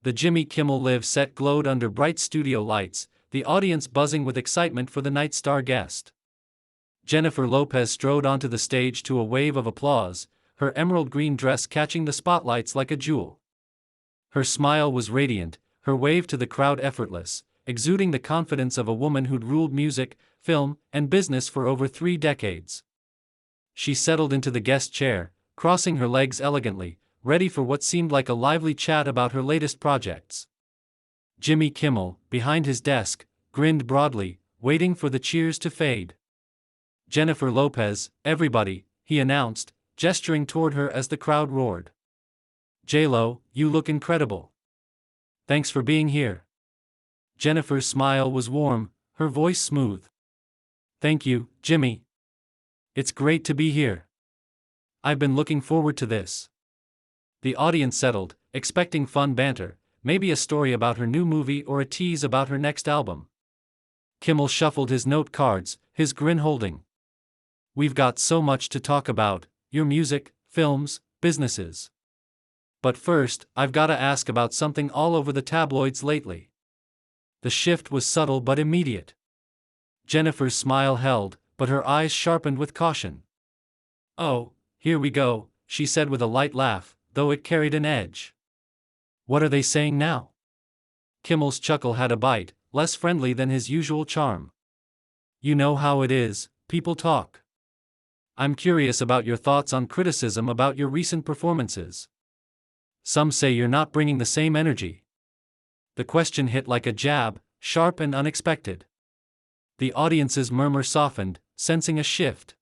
The Jimmy Kimmel Live set glowed under bright studio lights, the audience buzzing with excitement for the night's star guest. Jennifer Lopez strode onto the stage to a wave of applause, her emerald green dress catching the spotlights like a jewel. Her smile was radiant, her wave to the crowd effortless, exuding the confidence of a woman who'd ruled music, film, and business for over 3 decades. She settled into the guest chair, crossing her legs elegantly, ready for what seemed like a lively chat about her latest projects. Jimmy Kimmel, behind his desk, grinned broadly, waiting for the cheers to fade. "Jennifer Lopez, everybody," he announced, gesturing toward her as the crowd roared. "J-Lo, you look incredible. Thanks for being here." Jennifer's smile was warm, her voice smooth. "Thank you, Jimmy. It's great to be here. I've been looking forward to this." The audience settled, expecting fun banter, maybe a story about her new movie or a tease about her next album. Kimmel shuffled his note cards, his grin holding. "We've got so much to talk about, your music, films, businesses. But first, I've gotta ask about something all over the tabloids lately." The shift was subtle but immediate. Jennifer's smile held, but her eyes sharpened with caution. "Oh, here we go," she said with a light laugh, though it carried an edge. "What are they saying now?" Kimmel's chuckle had a bite, less friendly than his usual charm. "You know how it is, people talk. I'm curious about your thoughts on criticism about your recent performances. Some say you're not bringing the same energy." The question hit like a jab, sharp and unexpected. The audience's murmur softened, sensing a shift.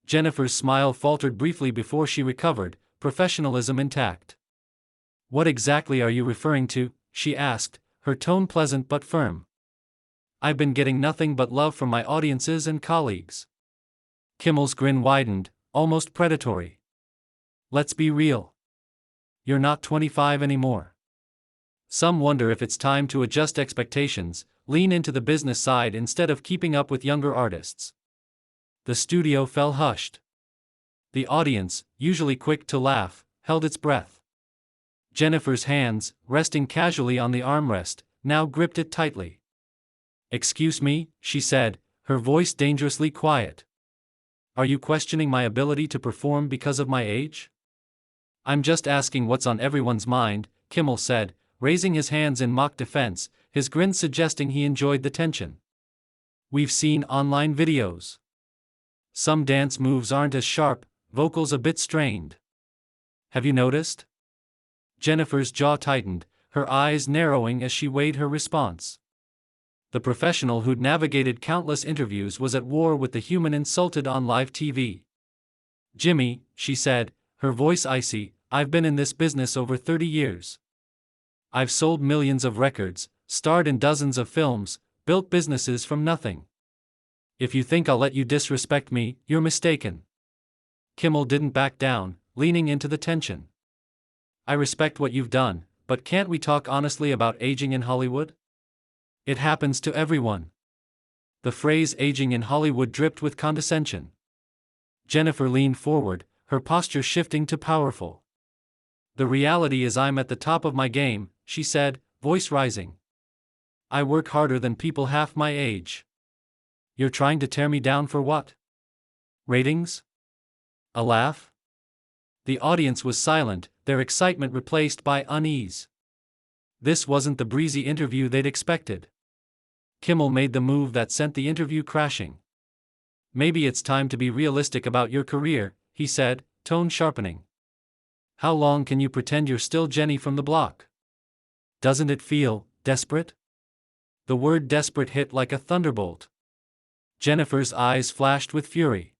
Jennifer's smile faltered briefly before she recovered, professionalism intact. "What exactly are you referring to?" she asked, her tone pleasant but firm. "I've been getting nothing but love from my audiences and colleagues." Kimmel's grin widened, almost predatory. "Let's be real. You're not 25 anymore. Some wonder if it's time to adjust expectations, lean into the business side instead of keeping up with younger artists." The studio fell hushed. The audience, usually quick to laugh, held its breath. Jennifer's hands, resting casually on the armrest, now gripped it tightly. "Excuse me," she said, her voice dangerously quiet. "Are you questioning my ability to perform because of my age?" "I'm just asking what's on everyone's mind," Kimmel said, raising his hands in mock defense, his grin suggesting he enjoyed the tension. "We've seen online videos. Some dance moves aren't as sharp, vocals a bit strained. Have you noticed?" Jennifer's jaw tightened, her eyes narrowing as she weighed her response. The professional who'd navigated countless interviews was at war with the human insulted on live TV. "Jimmy," she said, her voice icy, "I've been in this business over 30 years. I've sold millions of records, starred in dozens of films, built businesses from nothing. If you think I'll let you disrespect me, you're mistaken." Kimmel didn't back down, leaning into the tension. "I respect what you've done, but can't we talk honestly about aging in Hollywood? It happens to everyone." The phrase "aging in Hollywood" dripped with condescension. Jennifer leaned forward, her posture shifting to powerful. "The reality is I'm at the top of my game," she said, voice rising. "I work harder than people half my age. You're trying to tear me down for what? Ratings? A laugh?" The audience was silent, their excitement replaced by unease. This wasn't the breezy interview they'd expected. Kimmel made the move that sent the interview crashing. "Maybe it's time to be realistic about your career," he said, tone sharpening. "How long can you pretend you're still Jenny from the block? Doesn't it feel desperate?" The word desperate hit like a thunderbolt. Jennifer's eyes flashed with fury.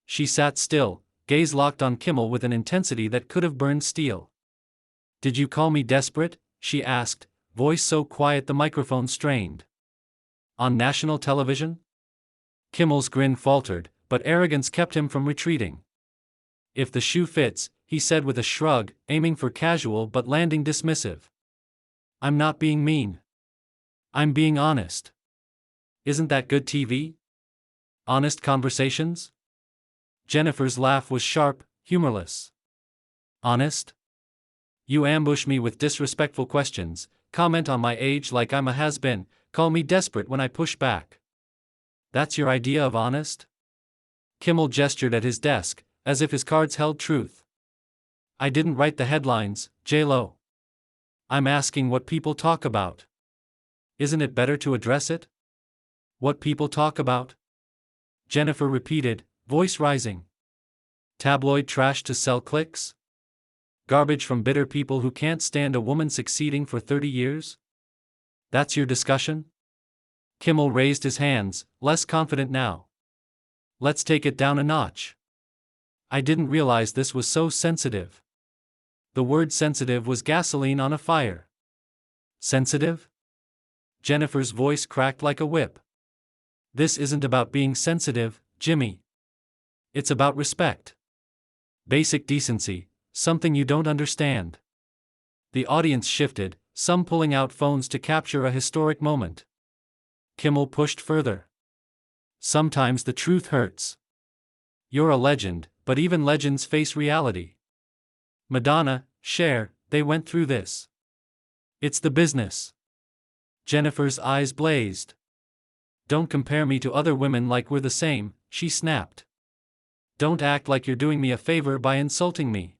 She sat still, gaze locked on Kimmel with an intensity that could have burned steel. "Did you call me desperate?" she asked, voice so quiet the microphone strained. "On national television?" Kimmel's grin faltered, but arrogance kept him from retreating. "If the shoe fits," he said with a shrug, aiming for casual but landing dismissive. "I'm not being mean. I'm being honest. Isn't that good TV? Honest conversations?" Jennifer's laugh was sharp, humorless. "Honest? You ambush me with disrespectful questions, comment on my age like I'm a has-been, call me desperate when I push back. That's your idea of honest? Kimmel gestured at his desk, as if his cards held truth. I didn't write the headlines, J-Lo. I'm asking what people talk about. Isn't it better to address it? What people talk about? Jennifer repeated, voice rising. Tabloid trash to sell clicks? Garbage from bitter people who can't stand a woman succeeding for 30 years? That's your discussion? Kimmel raised his hands, less confident now. Let's take it down a notch. I didn't realize this was so sensitive. The word sensitive was gasoline on a fire. Sensitive? Jennifer's voice cracked like a whip. This isn't about being sensitive, Jimmy. It's about respect. Basic decency, something you don't understand. The audience shifted, some pulling out phones to capture a historic moment. Kimmel pushed further. Sometimes the truth hurts. You're a legend, but even legends face reality. Madonna, Cher, they went through this. It's the business. Jennifer's eyes blazed. Don't compare me to other women like we're the same, she snapped. Don't act like you're doing me a favor by insulting me.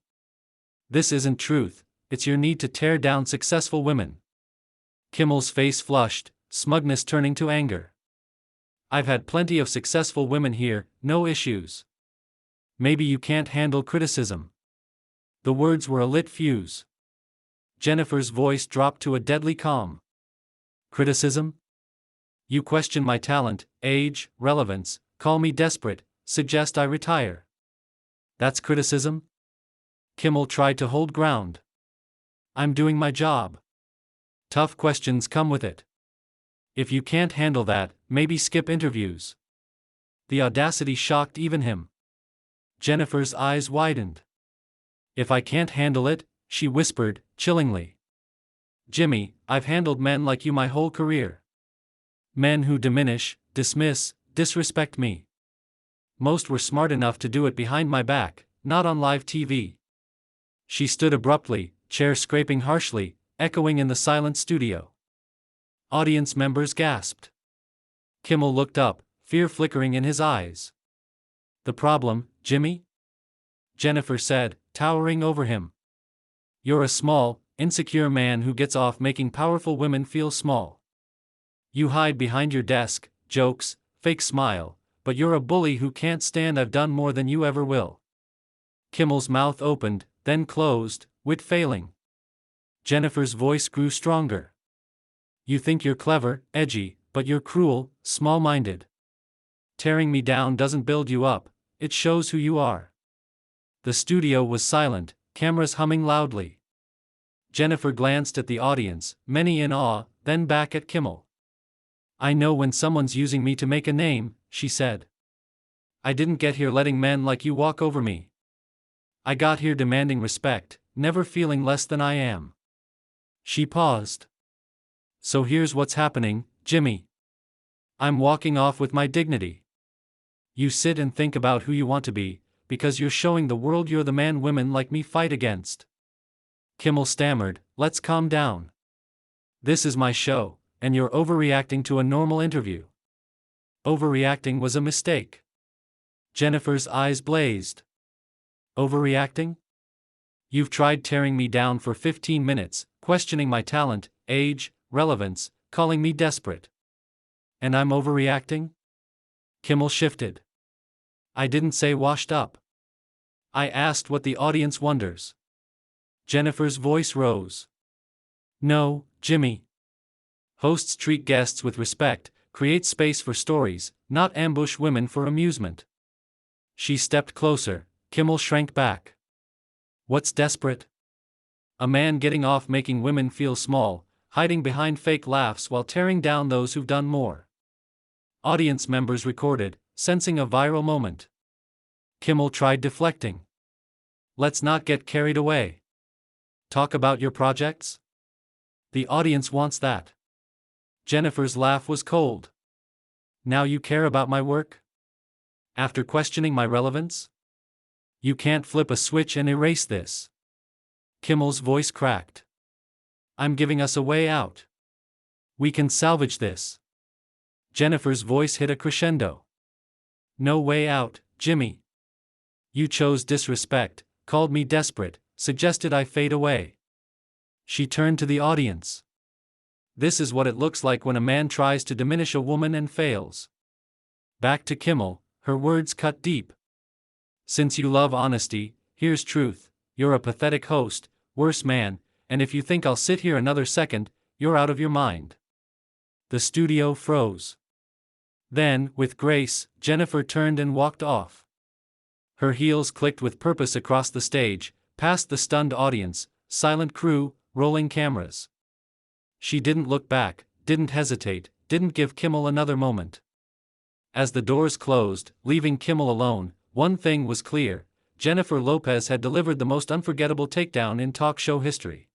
This isn't truth, it's your need to tear down successful women. Kimmel's face flushed, smugness turning to anger. I've had plenty of successful women here, no issues. Maybe you can't handle criticism. The words were a lit fuse. Jennifer's voice dropped to a deadly calm. Criticism? You question my talent, age, relevance, call me desperate, suggest I retire. That's criticism? Kimmel tried to hold ground. I'm doing my job. Tough questions come with it. If you can't handle that, maybe skip interviews. The audacity shocked even him. Jennifer's eyes widened. If I can't handle it, she whispered, chillingly. Jimmy, I've handled men like you my whole career. Men who diminish, dismiss, disrespect me. Most were smart enough to do it behind my back, not on live TV. She stood abruptly, chair scraping harshly, echoing in the silent studio. Audience members gasped. Kimmel looked up, fear flickering in his eyes. The problem, Jimmy? Jennifer said, towering over him. You're a small, insecure man who gets off making powerful women feel small. You hide behind your desk, jokes, fake smile, but you're a bully who can't stand I've done more than you ever will. Kimmel's mouth opened, then closed, wit failing. Jennifer's voice grew stronger. You think you're clever, edgy, but you're cruel, small-minded. Tearing me down doesn't build you up, it shows who you are. The studio was silent, cameras humming loudly. Jennifer glanced at the audience, many in awe, then back at Kimmel. I know when someone's using me to make a name, she said. I didn't get here letting men like you walk over me. I got here demanding respect, never feeling less than I am. She paused. So here's what's happening, Jimmy. I'm walking off with my dignity. You sit and think about who you want to be, because you're showing the world you're the man women like me fight against. Kimmel stammered, let's calm down. This is my show, and you're overreacting to a normal interview. Overreacting was a mistake. Jennifer's eyes blazed. Overreacting? You've tried tearing me down for 15 minutes, questioning my talent, age, relevance, calling me desperate. And I'm overreacting? Kimmel shifted. I didn't say washed up. I asked what the audience wonders. Jennifer's voice rose. No, Jimmy. Hosts treat guests with respect, create space for stories, not ambush women for amusement. She stepped closer, Kimmel shrank back. What's desperate? A man getting off making women feel small, hiding behind fake laughs while tearing down those who've done more. Audience members recorded, sensing a viral moment. Kimmel tried deflecting. Let's not get carried away. Talk about your projects? The audience wants that. Jennifer's laugh was cold. Now you care about my work? After questioning my relevance? You can't flip a switch and erase this. Kimmel's voice cracked. I'm giving us a way out. We can salvage this. Jennifer's voice hit a crescendo. No way out, Jimmy. You chose disrespect, called me desperate, suggested I fade away. She turned to the audience. This is what it looks like when a man tries to diminish a woman and fails. Back to Kimmel, her words cut deep. Since you love honesty, here's truth. You're a pathetic host, worse man, and if you think I'll sit here another second, you're out of your mind. The studio froze. Then, with grace, Jennifer turned and walked off. Her heels clicked with purpose across the stage, past the stunned audience, silent crew, rolling cameras. She didn't look back, didn't hesitate, didn't give Kimmel another moment. As the doors closed, leaving Kimmel alone, one thing was clear: Jennifer Lopez had delivered the most unforgettable takedown in talk show history.